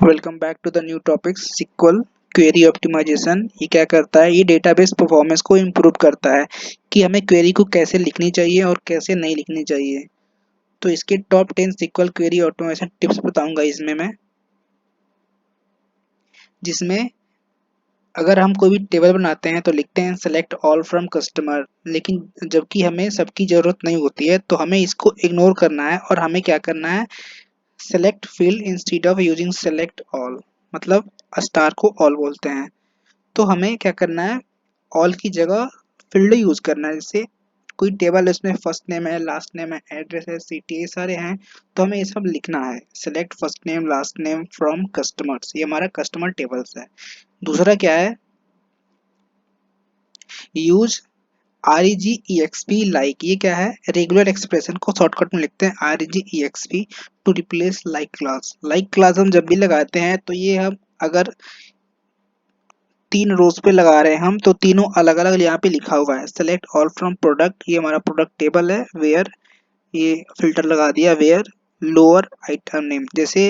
Welcome back to the new topic SQL query optimisation. ये क्या करता है? ये डेटाबेस परफॉर्मेंस को इम्प्रूव करता है कि हमें क्वेरी को कैसे लिखनी चाहिए और कैसे नहीं लिखनी चाहिए। तो इसके top 10 SQL query automation tips बताऊंगा इसमें मैं, जिसमें अगर हम कोई भी टेबल बनाते हैं तो लिखते हैं सेलेक्ट ऑल फ्रॉम कस्टमर, लेकिन जबकि हमें सबकी ज़रूरत नहीं होती है तो हमें इसको इग्नोर करना है और हमें क्या करना है, select field instead of using select all, मतलब स्टार को ऑल बोलते हैं। तो हमें क्या करना है, ऑल की जगह फील्ड यूज करना है। जैसे कोई टेबल है, उसमें फर्स्ट नेम है, लास्ट नेम है, एड्रेस है, सिटी, ये सारे हैं, तो हमें ये सब लिखना है। Select first name last name from customers, ये हमारा कस्टमर टेबल्स है। दूसरा क्या है, use are E G E X P like. ये क्या है, रेगुलर एक्सप्रेशन को शॉर्टकट में लिखते हैं R E G E X P to replace like class. Like class हम जब भी लगाते हैं तो ये हम अगर 3 रोज पे लगा रहे हैं हम, तो तीनों अलग अलग यहाँ पे लिखा हुआ है। सेलेक्ट ऑल फ्रॉम प्रोडक्ट, ये हमारा प्रोडक्ट टेबल है। वेयर, ये फिल्टर लगा दिया। वेयर लोअर आइटम नेम, जैसे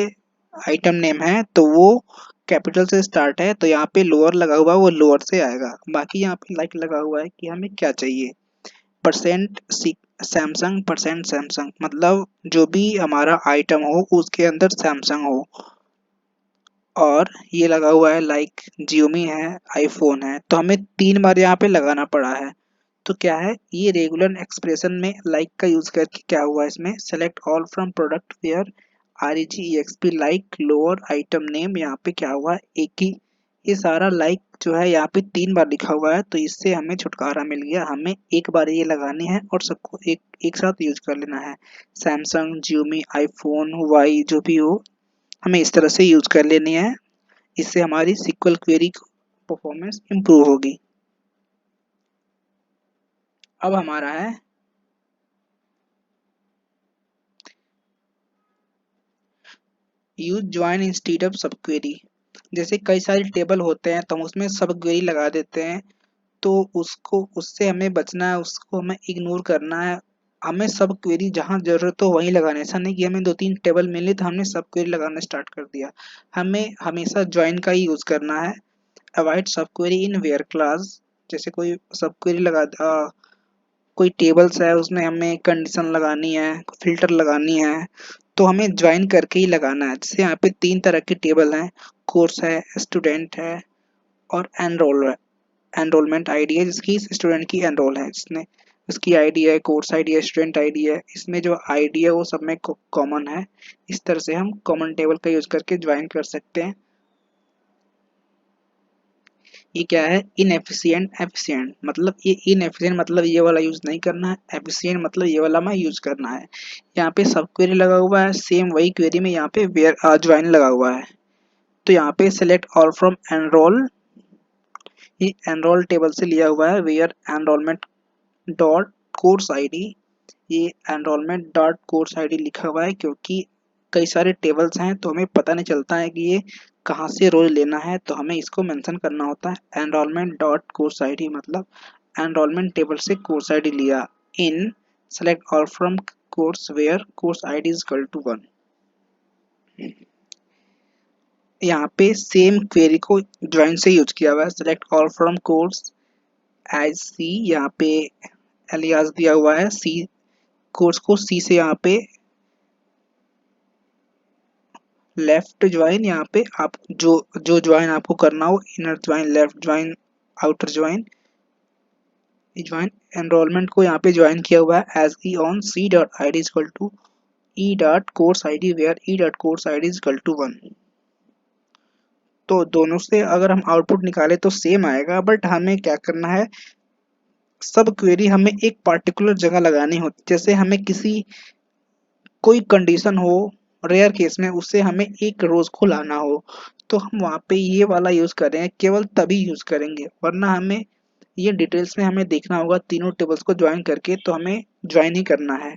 आइटम नेम है तो वो कैपिटल से स्टार्ट है तो यहाँ पे लोअर लगा हुआ है, वो लोअर से आएगा। बाकी यहाँ पे लाइक लगा हुआ है कि हमें क्या चाहिए। परसेंट सैमसंग, परसेंट सैमसंग, मतलब जो भी हमारा आइटम हो उसके अंदर सैमसंग हो। और ये लगा हुआ है लाइक जियोमी है, आईफोन है, तो हमें 3 बार यहाँ पे लगाना पड़ा है। तो क्या है, ये रेगुलर एक्सप्रेशन में लाइक का यूज करके क्या हुआ, इसमें select all from product where R E G E X P like lower item name, यहाँ पे क्या हुआ, एक ही, ये सारा लाइक जो है यहाँ पे 3 बार लिखा हुआ है। तो इससे हमें छुटकारा मिल गया, हमें एक बार ये लगानी है और सबको एक एक साथ यूज कर लेना है। सैमसंग, जियोमी, आईफोन, वाई, जो भी हो, हमें इस तरह से यूज कर लेनी है। इससे हमारी सिक्वल क्वेरी परफॉर्मेंस इंप्रूव होगी। अब हमारा है यूज ज्वाइन इंस्टीड ऑफ सब क्वेरी। जैसे कई सारे टेबल होते हैं तो हम उसमें सब क्वेरी लगा देते हैं, तो उसको, उससे हमें बचना है, उसको हमें इग्नोर करना है। हमें सब क्वेरी जहाँ जरूरत हो वहीं लगाना है। ऐसा नहीं कि हमें 2-3 टेबल मिले तो हमने सब क्वेरी लगाना स्टार्ट कर दिया। हमें हमेशा ज्वाइन का ही यूज करना है। अवॉइड सब क्वेरी इन वेयर क्लास। जैसे कोई सब क्वेरी कोई टेबल्स है उसमें हमें कंडीशन लगानी है, फिल्टर लगानी है, तो हमें ज्वाइन करके ही लगाना है। जैसे यहाँ पे 3 तरह के टेबल हैं, कोर्स है, स्टूडेंट है और एनरोलमेंट आईडी है, जिसकी स्टूडेंट की एनरोल है, जिसने उसकी आईडी है, कोर्स आईडी है, स्टूडेंट आईडी है। इसमें जो आईडी है वो सब में कॉमन है। इस तरह से हम कॉमन टेबल का यूज करके ज्वाइन कर सकते हैं। ये क्या है, इनएफिशिएंट एफिशिएंट, मतलब ये इनएफिशिएंट मतलब ये वाला यूज नहीं करना है, एफिशिएंट मतलब ये वाला में यूज करना है। यहाँ पे सब क्वेरी लगा हुआ है, सेम वही क्वेरी में यहाँ पे वेयर ज्वाइन लगा हुआ है। तो यहाँ पे सेलेक्ट ऑल फ्रॉम एनरोल, ये एनरोल टेबल से लिया हुआ है। Where enrolment dot course ID, ये एनरोलमेंट डॉट कोर्स आईडी लिखा हुआ है क्योंकि कई सारे टेबल्स हैं तो हमें पता नहीं चलता है कि ये कहाँ से रोज लेना है, तो हमें इसको मेंशन करना होता है। एनरोलमेंट डॉट कोर्स आईडी मतलब एनरोलमेंट टेबल से कोर्स आईडी लिया। In select all from course where course ID is equal to 1। यहाँ पे सेम क्वेरी को ज्वाइन से यूज किया हुआ है। Select all from course as C, यहाँ पे एलियास दिया हुआ है सी, कोर्स को सी से यहाँ पे लेफ्ट ज्वाइन, यहाँ पे आप जो जो ज्वाइन आपको करना हो, inner join, left join, outer join, join enrolment को यहाँ पे ज्वाइन किया हुआ है as E on C dot I D equal to E dot course I D where E dot course I D equal to 1। तो दोनों से अगर हम आउटपुट निकाले तो सेम आएगा, बट हमें क्या करना है, सब क्वेरी हमें एक पार्टिकुलर जगह लगानी होती। जैसे हमें किसी कोई कंडीशन हो, रेयर केस में उससे हमें एक रोज को लाना हो, तो हम वहाँ पे ये वाला यूज करें, केवल तभी यूज करेंगे, वरना हमें ये डिटेल्स में हमें देखना होगा तीनों टेबल्स को ज्वाइन करके, तो हमें ज्वाइन ही करना है।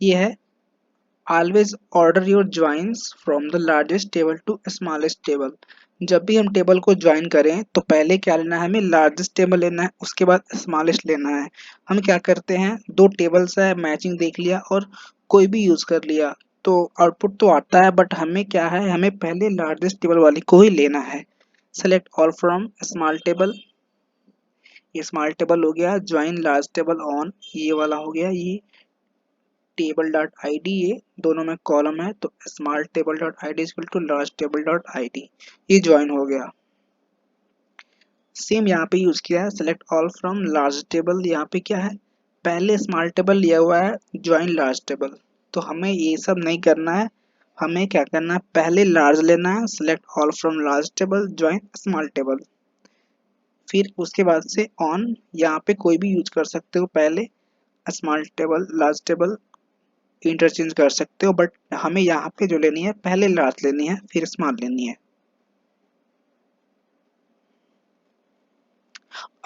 ये है always order your joins from the largest table to smallest table. जब भी हम टेबल को ज्वाइन करें तो पहले क्या लेना है, हमें लार्जेस्ट टेबल लेना है, उसके बाद स्मॉलेस्ट लेना है। हम क्या करते हैं, 2 टेबल्स है, मैचिंग देख लिया और कोई भी यूज कर लिया, तो आउटपुट तो आता है, बट हमें क्या है, हमें पहले लार्जेस्ट टेबल वाले को ही लेना है। Select all from small table, ये स्मॉल टेबल हो गया। ज्वाइन लार्ज टेबल ऑन, ये वाला हो गया। ये टेबल डॉट आई डी, ये दोनों में कॉलम है, तो small table dot I D equal to large table dot I D, ये ज्वाइन हो गया। सेम यहाँ पे यूज किया है, select all from large table. यहाँ पे क्या है, पहले स्मॉल टेबल लिया हुआ है, ज्वाइन लार्ज टेबल। तो हमें ये सब नहीं करना है, हमें क्या करना है, पहले लार्ज लेना है, select all from large table, join small table. फिर उसके बाद से ऑन, यहाँ पे कोई भी यूज कर सकते हो, पहले small table large table interchange कर सकते हो, बट हमें यहाँ पे जो लेनी है, पहले लार्ज लेनी है फिर स्मॉल लेनी है।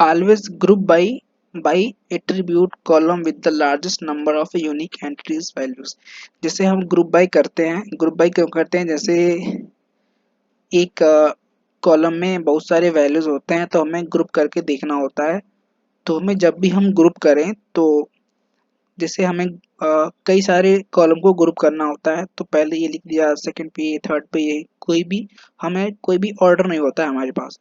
Always group by attribute column with the largest number of unique entities values। जैसे हम ग्रुप बाय करते हैं, ग्रुप बाय क्यों करते हैं, जैसे एक कॉलम में बहुत सारे वैल्यूज होते हैं तो हमें ग्रुप करके देखना होता है। तो हमें जब भी हम ग्रुप करें, तो जैसे हमें कई सारे कॉलम को ग्रुप करना होता है, तो पहले ये लिख दिया, सेकंड पे ये, थर्ड पे ये, कोई भी हमें कोई भी ऑर्डर नहीं होता है हमारे पास।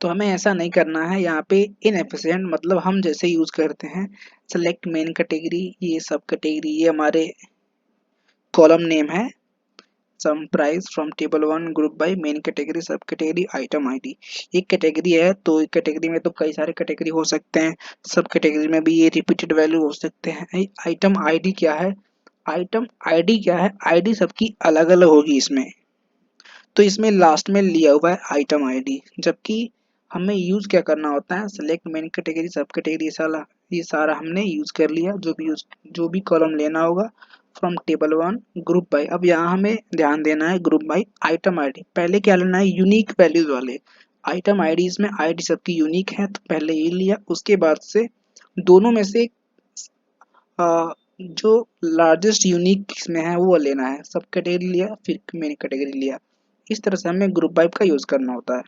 तो हमें ऐसा नहीं करना है। यहाँ पे इनएफिशिएंट मतलब हम जैसे यूज करते हैं, सेलेक्ट मेन कैटेगरी, ये सब कैटेगरी, ये हमारे कॉलम नेम है, sum price from table one, group by main category, sub category, item ID. एक कैटेगरी है तो एक कैटेगरी में तो कई सारे कैटेगरी हो सकते हैं, सब कैटेगरी में भी ये रिपीटेड वैल्यू हो सकते हैं। आइटम आईडी क्या है, आइटम आईडी क्या है, आईडी सबकी अलग अलग होगी इसमें। तो इसमें लास्ट में लिया हुआ है आइटम आईडी, जबकि हमें यूज क्या करना होता है, select main category, sub category, सारा ये सारा हमने यूज कर लिया, जो भी कॉलम लेना होगा from table one, group bye. अब यहाँ हमें ध्यान देना है, ग्रुप बाय आइटम आईडी, पहले क्या लेना है, यूनिक वैल्यूज वाले आइटम आईडी, इसमें आईडी सबकी यूनिक है तो पहले ये लिया। उसके बाद से दोनों में से जो लार्जेस्ट यूनिक इसमें है वो लेना है, सब कैटेगरी लिया फिर मेन कैटेगरी लिया। इस तरह से हमें ग्रुप बाय का यूज करना होता है।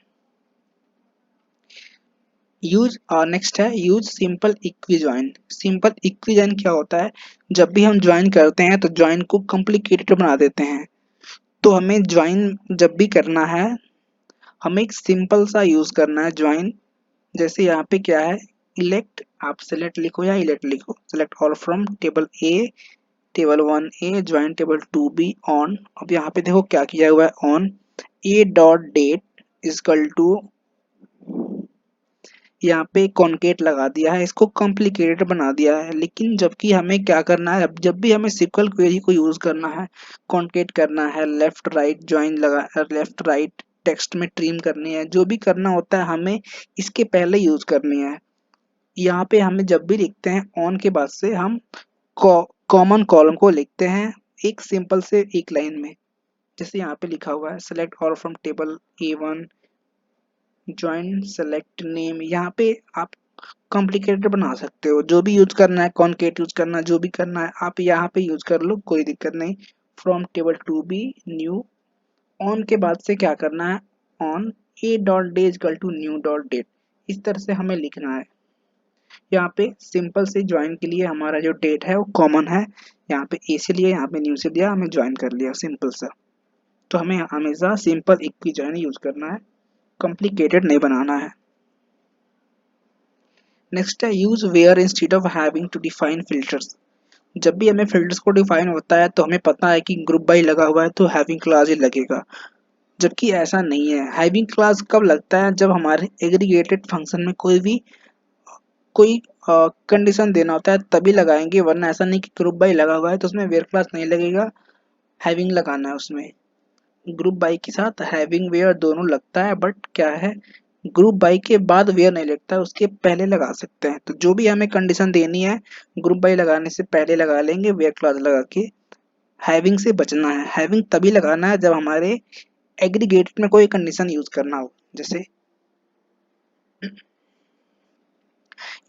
यूज नेक्स्ट है use simple equi join. Simple equi join क्या होता है, जब भी हम ज्वाइन करते हैं तो ज्वाइन को कॉम्प्लिकेटेड बना देते हैं। तो हमें ज्वाइन जब भी करना है, हमें एक सिंपल सा यूज करना है ज्वाइन। जैसे यहाँ पे क्या है, इलेक्ट, आप सेलेक्ट लिखो या इलेक्ट लिखो, select all from table A, table one A, join table two B on. अब यहाँ पे देखो क्या किया हुआ है, on A dot date equal to, यहाँ पे कॉन्केट लगा दिया है, इसको कॉम्प्लिकेटेड बना दिया है। लेकिन जबकि हमें क्या करना है, जब भी हमें सिक्वल क्वेरी को यूज करना है, कॉन्केट करना है, लेफ्ट राइट ज्वाइन लगा, लेफ्ट राइट टेक्स्ट में ट्रिम करनी है, जो भी करना होता है हमें इसके पहले यूज करनी है। यहाँ पे हमें जब भी लिखते हैं ऑन के बाद से हम कॉमन कॉलम को लिखते हैं एक सिंपल से एक लाइन में। जैसे यहाँ पे लिखा हुआ है, select all from table A one, join select name. यहाँ पे आप कॉम्प्लिकेटेड बना सकते हो, जो भी यूज करना है, कॉन्केट यूज करना है, जो भी करना है आप यहाँ पे यूज कर लो, कोई दिक्कत नहीं। From table two B new, on के बाद से क्या करना है, on A dot day equal to new dot date, इस तरह से हमें लिखना है। यहाँ पे सिंपल से ज्वाइन के लिए हमारा जो डेट है वो कॉमन है, यहाँ पे ए से लिया, यहाँ पे न्यू से लिया, हमें ज्वाइन कर लिया सिंपल सा। तो हमें हमेशा सिंपल इक्वी ज्वाइन यूज करना है, कॉम्प्लिकेटेड नहीं बनाना है। नेक्स्ट है use where instead of having to define filters. जब भी हमें फिल्टर्स को डिफाइन होता है तो हमें पता है कि ग्रुप बाय लगा हुआ है तो हैविंग क्लास ही लगेगा, जबकि ऐसा नहीं है। हैविंग क्लास कब लगता है, जब हमारे एग्रीगेटेड फंक्शन में कोई कंडीशन देना होता है तभी लगाएंगे, वरना ऐसा नहीं कि ग्रुप बाय लगा हुआ है तो उसमें वेयर क्लास नहीं लगेगा, हैविंग लगाना है उसमें। ग्रुप बाय के साथ हैविंग वेयर दोनों लगता है, बट क्या है, ग्रुप बाय के बाद वेयर नहीं लगता है, उसके पहले लगा सकते हैं। तो जो भी हमें कंडीशन देनी है, ग्रुप बाय लगाने से पहले लगा लेंगे वेयर क्लास लगा के। हैविंग से बचना है, हैविंग तभी लगाना है जब हमारे एग्रीगेटेड में कोई कंडीशन यूज करना हो। जैसे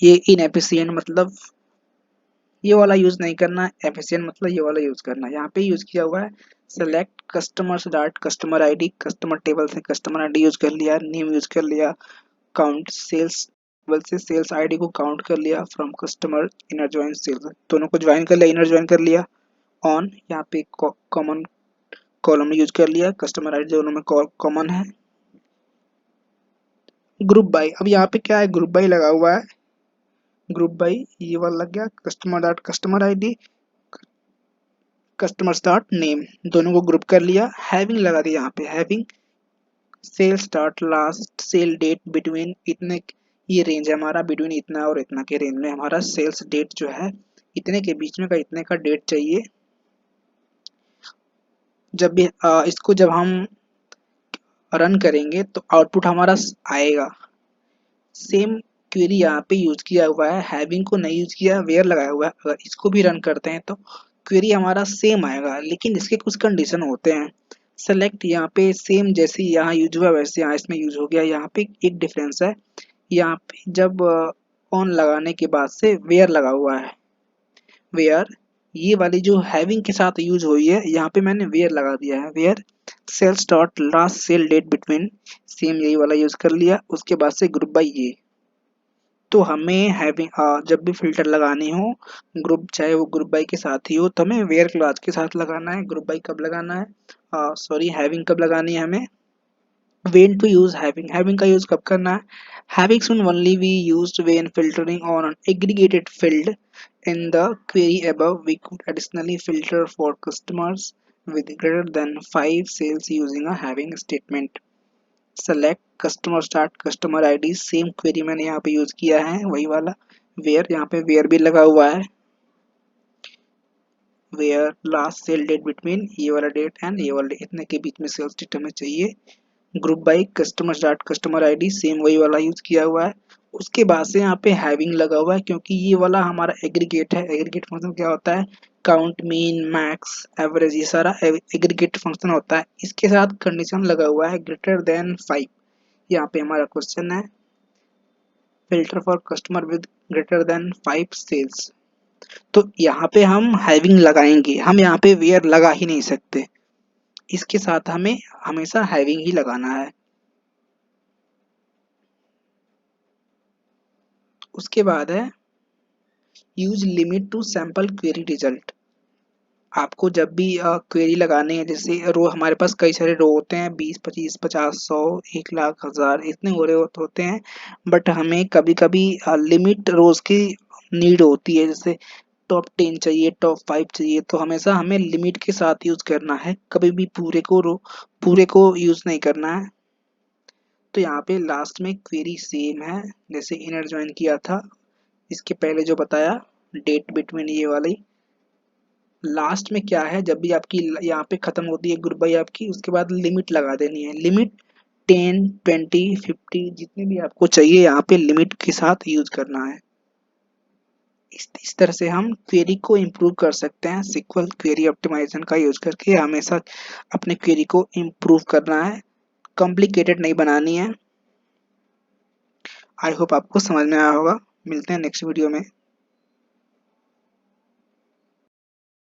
ये इनएफिशिएंट मतलब ये वाला यूज नहीं करना, एफिशिएंट मतलब ये वाला यूज करना। यहाँ पे यूज किया हुआ है, select customers dot customer ID, customer table से कस्टमर आईडी यूज कर लिया, नेम यूज कर लिया, काउंट सेल्स टेबल से सेल्स आईडी को काउंट कर लिया, from customer inner join sales, दोनों को ज्वाइन कर लिया, इनर ज्वाइन कर लिया। ऑन, यहाँ पे कॉमन कॉलम यूज कर लिया, कस्टमर आईडी दोनों में कॉमन है। ग्रुप बाय, अब यहाँ पे क्या है, ग्रुप बाय लगा हुआ है, ग्रुप बाय ये वाला लग गया, customer dot customer ID, customer dot name, दोनों को ग्रुप कर लिया। हैविंग लगा दिया यहाँ पे, having sale start last sale date between इतने, ये रेंज है हमारा, बिटवीन इतना और इतना के रेंज में हमारा सेल्स डेट जो है इतने के बीच में का इतने का डेट चाहिए। जब भी इसको जब हम रन करेंगे तो आउटपुट हमारा आएगा। सेम क्वेरी यहाँ पे यूज किया हुआ है, हैविंग को नहीं यूज किया, वेयर लगाया हुआ है। अगर इसको भी रन करते हैं तो क्वेरी हमारा सेम आएगा, लेकिन इसके कुछ कंडीशन होते हैं। सेलेक्ट यहाँ पे सेम जैसे यहाँ यूज हुआ वैसे यहाँ इसमें यूज हो गया। यहाँ पे एक डिफरेंस है, यहाँ पे जब ऑन लगाने के बाद से वेयर लगा हुआ है, वेयर ये वाली जो हैविंग के साथ यूज हुई है, यहाँ पे मैंने वेयर लगा दिया है, where sales dot last sale date between, same यही वाला यूज कर लिया। उसके बाद से ग्रुप बाय ये, तो हमें हैविंग जब भी फिल्टर लगानी हो ग्रुप, चाहे वो ग्रुप बाय के साथ ही हो, तो हमें वेयर क्लास के साथ लगाना है। ग्रुप बाय कब लगाना है, सॉरी हैविंग कब लगानी है हमें, when to use having, having का यूज कब करना है, having should only be used when filtering on an aggregated field in the query above. We could additionally filter for customers with greater than 5 sales using a having statement. Select customer start customer id, same query मैंने यहाँ पे use किया है वही वाला, where यहाँ पे where भी लगा हुआ है, where last sale date between ये वाला डेट एंड ये वाला date, इतने के बीच में सेल्स डेट हमें चाहिए। Group by customer dot customer ID, same वही वाला यूज किया हुआ है। उसके बाद से यहाँ पे हैविंग लगा हुआ है, क्योंकि ये वाला हमारा एग्रीगेट है। एग्रीगेट फंक्शन क्या होता है, काउंट, मीन, मैक्स, एवरेज, ये सारा एग्रीगेट फंक्शन होता है। इसके साथ कंडीशन लगा हुआ है ग्रेटर देन 5। यहाँ पे हमारा क्वेश्चन है filter for customer with greater than 5 sales, तो यहाँ पे हम हैविंग लगाएंगे, हम यहाँ पे वेयर लगा ही नहीं सकते, इसके साथ हमें हमेशा हैविंग ही लगाना है। उसके बाद है use limit to sample query result. आपको जब भी क्वेरी लगानी है, जैसे रो हमारे पास कई सारे रो होते हैं, 20, 25, 50, 100, 1 लाख, 1000 इतने हो रहे होते हैं, बट हमें कभी कभी लिमिट रोज की नीड होती है, जैसे टॉप 10 चाहिए, टॉप 5 चाहिए, तो हमेशा हमें लिमिट के साथ यूज करना है, कभी भी पूरे को यूज नहीं करना है। तो यहाँ पे लास्ट में क्वेरी सेम है जैसे इनर ज्वाइन किया था, इसके पहले जो बताया डेट बिटवीन ये वाली। लास्ट में क्या है, जब भी आपकी यहाँ पे खत्म होती है ग्रुप बाई आपकी, उसके बाद लिमिट लगा देनी है, लिमिट 10, 20, 50 जितने भी आपको चाहिए यहाँ पे लिमिट के साथ यूज करना है। इस तरह से हम क्वेरी को इम्प्रूव कर सकते हैं। सिक्वल क्वेरी ऑप्टिमाइजेशन का यूज करके हमेशा अपने क्वेरी को इम्प्रूव करना है, कॉम्प्लिकेटेड नहीं बनानी है। आई होप आपको समझ में आया होगा। मिलते हैं नेक्स्ट वीडियो में।